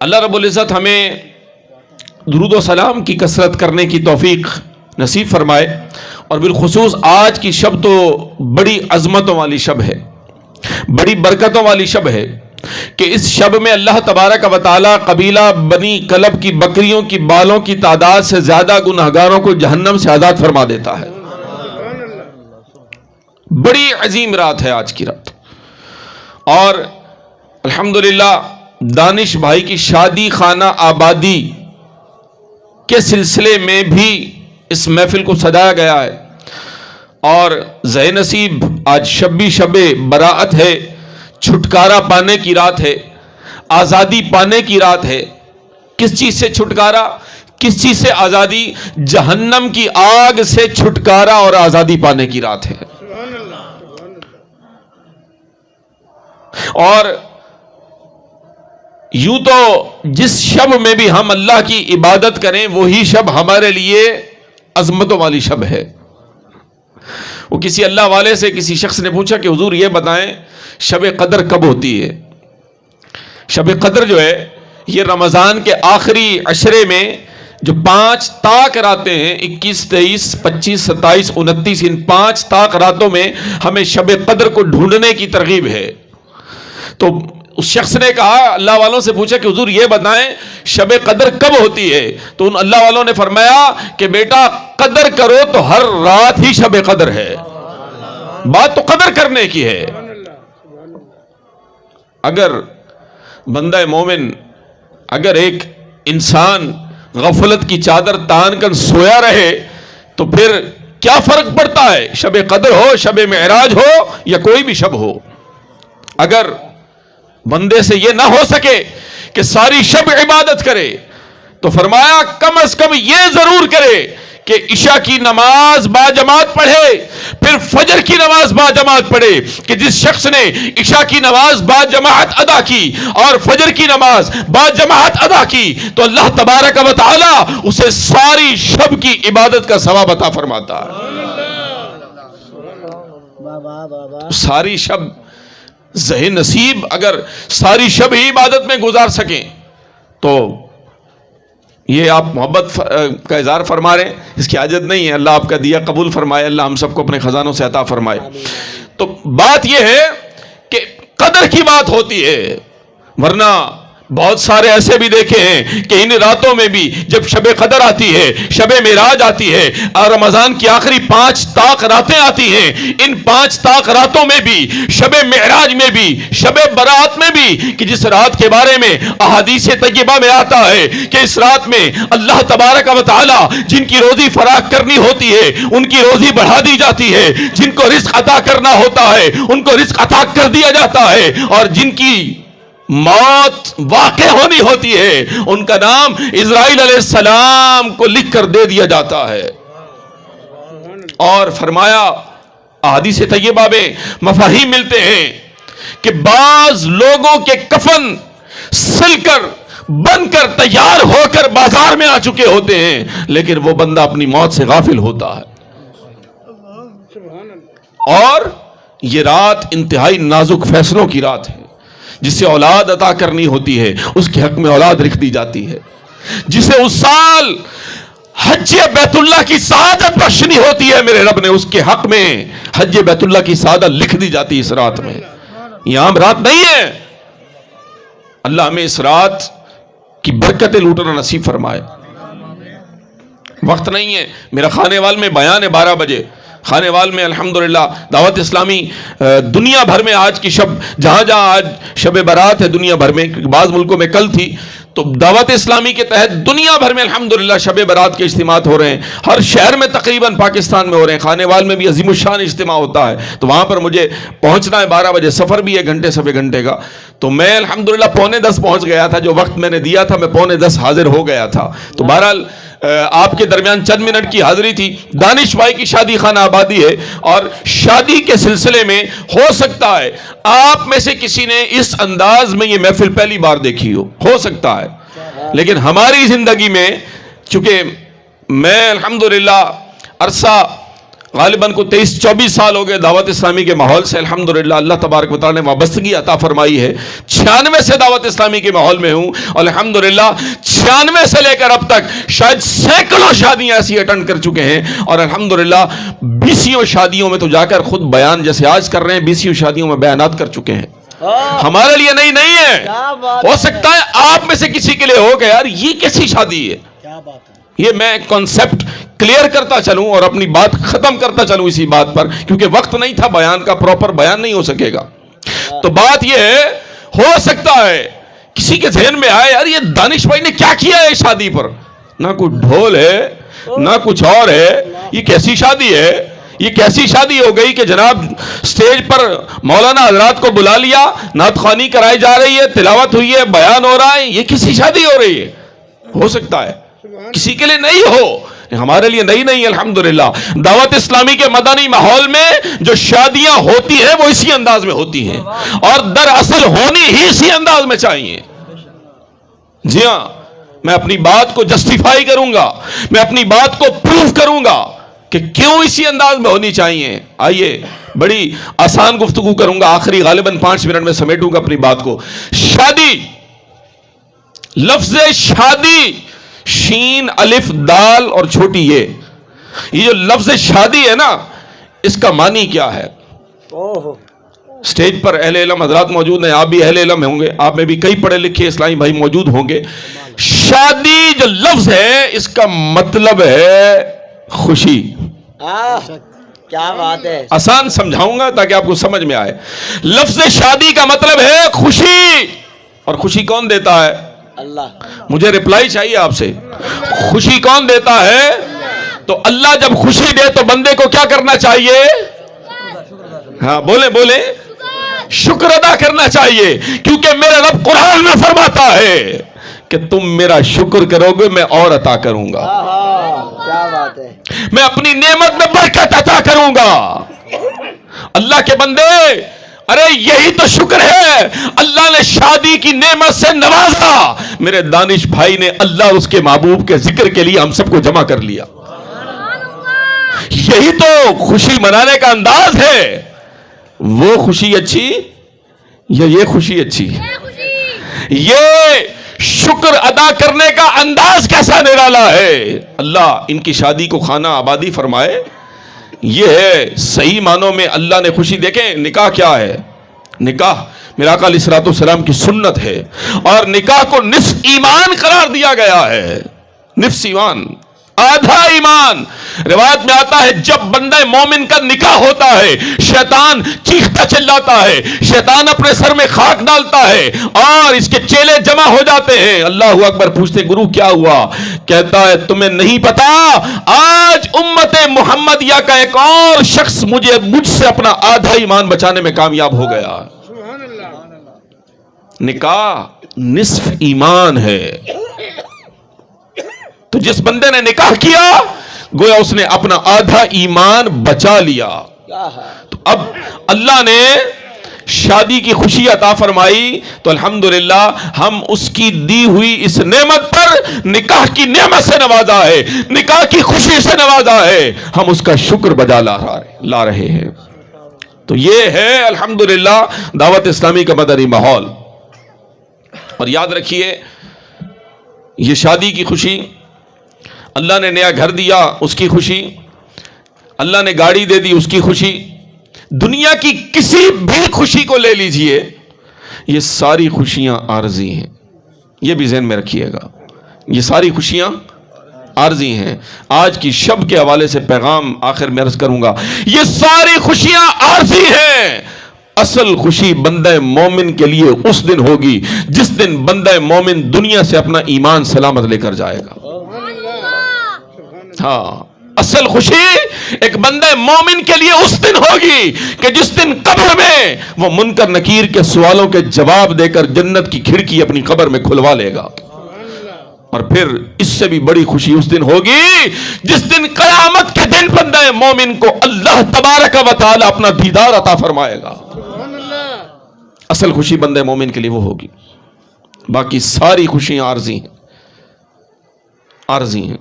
اللہ رب العزت ہمیں درود و سلام کی کثرت کرنے کی توفیق نصیب فرمائے، اور بالخصوص آج کی شب تو بڑی عظمتوں والی شب ہے، بڑی برکتوں والی شب ہے کہ اس شب میں اللہ تبارک و تعالی قبیلہ بنی کلب کی بکریوں کی بالوں کی تعداد سے زیادہ گنہگاروں کو جہنم سے آزاد فرما دیتا ہے۔ بڑی عظیم رات ہے آج کی رات، اور الحمدللہ دانش بھائی کی شادی خانہ آبادی کے سلسلے میں بھی اس محفل کو سجایا گیا ہے، اور ذہ نصیب آج شب براءت ہے، چھٹکارا پانے کی رات ہے، آزادی پانے کی رات ہے۔ کس چیز سے چھٹکارا، کس چیز سے آزادی؟ جہنم کی آگ سے چھٹکارا اور آزادی پانے کی رات ہے۔ اور یوں تو جس شب میں بھی ہم اللہ کی عبادت کریں وہی شب ہمارے لیے عظمتوں والی شب ہے۔ وہ کسی اللہ والے سے کسی شخص نے پوچھا کہ حضور یہ بتائیں شب قدر کب ہوتی ہے؟ شب قدر جو ہے یہ رمضان کے آخری عشرے میں جو 5 طاق راتیں ہیں، 21، 23، 25، 27، 29، ان 5 طاق راتوں میں ہمیں شب قدر کو ڈھونڈنے کی ترغیب ہے۔ تو اس شخص نے کہا، اللہ والوں سے پوچھا کہ حضور یہ بتائیں شب قدر کب ہوتی ہے؟ تو ان اللہ والوں نے فرمایا کہ بیٹا قدر کرو تو ہر رات ہی شب قدر ہے، بات تو قدر کرنے کی ہے۔ اگر بندہ مومن، اگر ایک انسان غفلت کی چادر تان کر سویا رہے تو پھر کیا فرق پڑتا ہے؟ شب قدر ہو، شب معراج ہو یا کوئی بھی شب ہو، اگر بندے سے یہ نہ ہو سکے کہ ساری شب عبادت کرے تو فرمایا کم از کم یہ ضرور کرے کہ عشاء کی نماز با جماعت پڑھے، پھر فجر کی نماز با جماعت پڑھے۔ کہ جس شخص نے عشاء کی نماز با جماعت ادا کی اور فجر کی نماز با جماعت ادا کی تو اللہ تبارک و تعالی اسے ساری شب کی عبادت کا ثواب عطا فرماتا ہے۔ ساری شب ذہ نصیب اگر ساری شب ہی عبادت میں گزار سکیں تو یہ آپ محبت کا اظہار فرما رہے ہیں، اس کی حاجت نہیں ہے۔ اللہ آپ کا دیا قبول فرمائے، اللہ ہم سب کو اپنے خزانوں سے عطا فرمائے۔ تو بات یہ ہے کہ قدر کی بات ہوتی ہے، ورنہ بہت سارے ایسے بھی دیکھے ہیں کہ ان راتوں میں بھی جب شب قدر آتی ہے، شب معراج آتی ہے اور رمضان کی آخری 5 طاق راتیں آتی ہیں، ان 5 طاق راتوں میں بھی، شب معراج میں بھی، شب برات میں بھی، کہ جس رات کے بارے میں احادیث طیبہ میں آتا ہے کہ اس رات میں اللہ تبارک و تعالی جن کی روزی فراخ کرنی ہوتی ہے ان کی روزی بڑھا دی جاتی ہے، جن کو رزق عطا کرنا ہوتا ہے ان کو رزق عطا کر دیا جاتا ہے، اور جن کی موت واقع ہونی ہوتی ہے ان کا نام اسرائیل علیہ السلام کو لکھ کر دے دیا جاتا ہے۔ اور فرمایا احادیث طیبہ میں مفاہیم ملتے ہیں کہ بعض لوگوں کے کفن سل کر بن کر تیار ہو کر بازار میں آ چکے ہوتے ہیں لیکن وہ بندہ اپنی موت سے غافل ہوتا ہے۔ اور یہ رات انتہائی نازک فیصلوں کی رات ہے، جسے اولاد عطا کرنی ہوتی ہے اس کے حق میں اولاد لکھ دی جاتی ہے، جسے اس سال حج بیت اللہ کی سعادت بخشنی ہوتی ہے میرے رب نے اس کے حق میں حج بیت اللہ کی سعادت لکھ دی جاتی ہے اس رات میں۔ یہ عام رات نہیں ہے، اللہ ہمیں اس رات کی برکتیں لوٹنا نصیب فرمائے۔ وقت نہیں ہے، میرا خانے وال میں بیان ہے 12 بجے، خانے وال میں الحمدللہ دعوت اسلامی دنیا بھر میں آج کی شب، جہاں جہاں آج شب برات ہے دنیا بھر میں، بعض ملکوں میں کل تھی، تو دعوت اسلامی کے تحت دنیا بھر میں الحمدللہ شب برات کے اجتماعات ہو رہے ہیں، ہر شہر میں تقریباً پاکستان میں ہو رہے ہیں۔ خانے وال میں بھی عظیم الشان اجتماع ہوتا ہے، تو وہاں پر مجھے پہنچنا ہے 12 بجے، سفر بھی 1 گھنٹے سوے گھنٹے کا، تو میں الحمدللہ 9:45 پہنچ گیا تھا، جو وقت میں نے دیا تھا میں 9:45 حاضر ہو گیا تھا۔ تو بہرحال آپ کے درمیان چند منٹ کی حاضری تھی۔ دانش بھائی کی شادی خانہ آبادی ہے، اور شادی کے سلسلے میں ہو سکتا ہے آپ میں سے کسی نے اس انداز میں یہ محفل پہلی بار دیکھی ہو سکتا ہے، لیکن ہماری زندگی میں چونکہ میں الحمدللہ عرصہ غالباً کو 23-24 سال ہو گئے دعوت اسلامی کے ماحول سے الحمدللہ اللہ تبارک و تعالیٰ نے وابستگی عطا فرمائی ہے. 96 سے دعوت اسلامی کے ماحول میں ہوں اور الحمدللہ 96 سے لے کر اب تک شاید سینکڑوں شادیاں ایسی اٹینڈ کر چکے ہیں اور الحمدللہ 20 شادیوں میں تو جا کر خود بیان جیسے آج کر رہے ہیں 20 شادیوں میں بیانات کر چکے ہیں. ہمارے لیے نہیں ہے. ہو سکتا ہے آپ میں سے کسی کے لیے ہو کہ یار یہ کیسی شادی ہے. یہ میں کنسپٹ کلیئر کرتا چلوں اور اپنی بات ختم کرتا چلوں اسی بات پر, کیونکہ وقت نہیں تھا بیان کا, پراپر بیان نہیں ہو سکے گا. تو بات یہ ہے, ہو سکتا ہے کسی کے ذہن میں آئے یار یہ دانش بھائی نے کیا کیا ہے شادی پر, نہ کوئی ڈھول ہے نہ کچھ اور ہے, یہ کیسی شادی ہے. یہ کیسی شادی ہو گئی کہ جناب سٹیج پر مولانا حضرات کو بلا لیا, نعت خوانی کرائی جا رہی ہے, تلاوت ہوئی ہے, بیان ہو رہا ہے, یہ کسی شادی ہو رہی ہے. ہو سکتا ہے کسی کے لیے نہیں ہو, ہمارے لیے نہیں الحمدللہ. دعوت اسلامی کے مدنی ماحول میں جو شادیاں ہوتی ہیں وہ اسی انداز میں ہوتی ہیں اور دراصل ہونی ہی اسی انداز میں چاہیے. جی ہاں, میں اپنی بات کو جسٹیفائی کروں گا, میں اپنی بات کو پروف کروں گا کہ کیوں اسی انداز میں ہونی چاہیے. آئیے بڑی آسان گفتگو کروں گا, آخری غالباً 5 منٹ میں سمیٹوں گا اپنی بات کو. شادی, لفظ شادی, شین الف دال اور چھوٹی یہ جو لفظ شادی ہے نا, اس کا معنی کیا ہے؟ سٹیج پر اہل علم حضرات موجود ہیں, آپ بھی اہل علم ہوں گے, آپ میں بھی کئی پڑھے لکھے اسلامی بھائی موجود ہوں گے. شادی جو لفظ ہے اس کا مطلب ہے خوشی. کیا بات ہے, آسان سمجھاؤں گا تاکہ آپ کو سمجھ میں آئے. لفظ شادی کا مطلب ہے خوشی, اور خوشی کون دیتا ہے؟ اللہ. مجھے رپلائی چاہیے آپ سے. خوشی کون دیتا ہے؟ تو اللہ جب خوشی دے تو بندے کو کیا کرنا چاہیے؟ ہاں بولیں, شکر ادا کرنا چاہیے, کیونکہ میرا رب قرآن میں فرماتا ہے کہ تم میرا شکر کرو گے میں اور عطا کروں گا. کیا بات ہے, میں اپنی نعمت میں برکت عطا کروں گا. اللہ کے بندے, ارے یہی تو شکر ہے. اللہ نے شادی کی نعمت سے نوازا, میرے دانش بھائی نے اللہ اور اس کے محبوب کے ذکر کے لیے ہم سب کو جمع کر لیا. یہی تو خوشی منانے کا انداز ہے. وہ خوشی اچھی یا یہ خوشی اچھی؟ یہ شکر ادا کرنے کا انداز کیسا نرالا ہے. اللہ ان کی شادی کو خانہ آبادی فرمائے. یہ ہے صحیح معنوں میں اللہ نے خوشی. دیکھیں نکاح کیا ہے, نکاح میرا آقا علیہ الصلوۃ والسلام کی سنت ہے, اور نکاح کو نصف ایمان قرار دیا گیا ہے. نصف ایمان, آدھا ایمان. روایت میں آتا ہے جب بندہ مومن کا نکاح ہوتا ہے شیطان چیختا چلاتا ہے, شیطان اپنے سر میں خاک ڈالتا ہے اور اس کے چیلے جمع ہو جاتے ہیں. اللہ اکبر, پوچھتے گرو کیا ہوا؟ کہتا ہے تمہیں نہیں پتا, آج امت محمدیہ کا ایک اور شخص مجھ سے اپنا آدھا ایمان بچانے میں کامیاب ہو گیا. نکاح نصف ایمان ہے. تو جس بندے نے نکاح کیا گویا اس نے اپنا آدھا ایمان بچا لیا. تو اب اللہ نے شادی کی خوشی عطا فرمائی تو الحمدللہ ہم اس کی دی ہوئی اس نعمت پر نکاح کی نعمت سے نوازا ہے, نکاح کی خوشی سے نوازا ہے, ہم اس کا شکر بجا لا رہے ہیں. تو یہ ہے الحمدللہ دعوت اسلامی کا مدنی ماحول. اور یاد رکھیے یہ شادی کی خوشی, اللہ نے نیا گھر دیا اس کی خوشی, اللہ نے گاڑی دے دی اس کی خوشی, دنیا کی کسی بھی خوشی کو لے لیجئے, یہ ساری خوشیاں عارضی ہیں. یہ بھی ذہن میں رکھیے گا, یہ ساری خوشیاں عارضی ہیں. آج کی شب کے حوالے سے پیغام آخر میں عرض کروں گا, یہ ساری خوشیاں عارضی ہیں. اصل خوشی بندہ مومن کے لیے اس دن ہوگی جس دن بندہ مومن دنیا سے اپنا ایمان سلامت لے کر جائے گا. ہاں, اصل خوشی ایک بندہ مومن کے لیے اس دن ہوگی کہ جس دن قبر میں وہ منکر نکیر کے سوالوں کے جواب دے کر جنت کی کھڑکی اپنی قبر میں کھلوا لے گا. اور پھر اس سے بھی بڑی خوشی اس دن ہوگی جس دن قیامت کے دن بندہ مومن کو اللہ تبارک و تعالی اپنا دیدار عطا فرمائے گا. اصل خوشی بندہ مومن کے لیے وہ ہوگی, باقی ساری خوشیاں عارضی ہیں.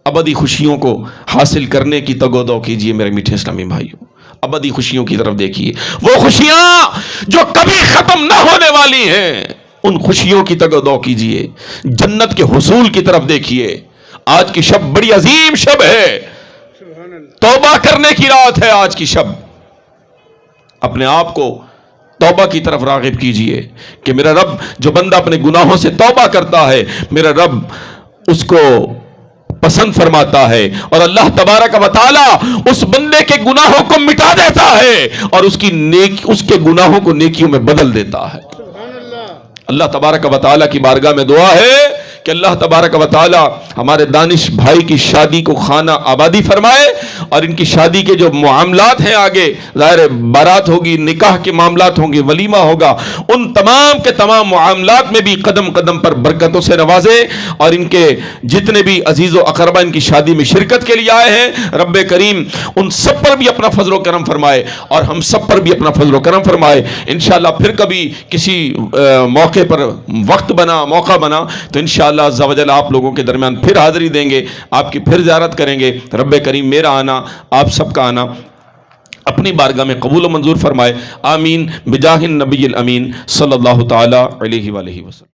ابدی خوشیوں کو حاصل کرنے کی تگودو کیجئے میرے میٹھے اسلامی بھائیوں. ابدی خوشیوں کی طرف دیکھیے, وہ خوشیاں جو کبھی ختم نہ ہونے والی ہیں, ان خوشیوں کی تگودو کیجئے. جنت کے حصول کی طرف دیکھیے. آج کی شب بڑی عظیم شب ہے, توبہ کرنے کی رات ہے آج کی شب. اپنے آپ کو توبہ کی طرف راغب کیجئے کہ میرا رب, جو بندہ اپنے گناہوں سے توبہ کرتا ہے, میرا رب اس کو پسند فرماتا ہے, اور اللہ تبارک و تعالی اس بندے کے گناہوں کو مٹا دیتا ہے اور اس کے گناہوں کو نیکیوں میں بدل دیتا ہے. اللہ تبارک و تعالی کی بارگاہ میں دعا ہے کہ اللہ تبارک و تعالی ہمارے دانش بھائی کی شادی کو خانہ آبادی فرمائے, اور ان کی شادی کے جو معاملات ہیں, آگے ظاہر بارات ہوگی, نکاح کے معاملات ہوں گے, ولیمہ ہوگا, ان تمام کے تمام معاملات میں بھی قدم قدم پر برکتوں سے نوازے, اور ان کے جتنے بھی عزیز و اقربا ان کی شادی میں شرکت کے لیے آئے ہیں, رب کریم ان سب پر بھی اپنا فضل و کرم فرمائے, اور ہم سب پر بھی اپنا فضل و کرم فرمائے. انشاءاللہ پھر کبھی کسی موقع پر وقت بنا, موقع بنا, تو انشاءاللہ عز و جل آپ لوگوں کے درمیان پھر حاضری دیں گے, آپ کی پھر زیارت کریں گے. رب کریم میرا آنا, آپ سب کا آنا اپنی بارگاہ میں قبول و منظور فرمائے. آمین بجاہ النبی الامین صلی اللہ تعالی علیہ وآلہ وسلم.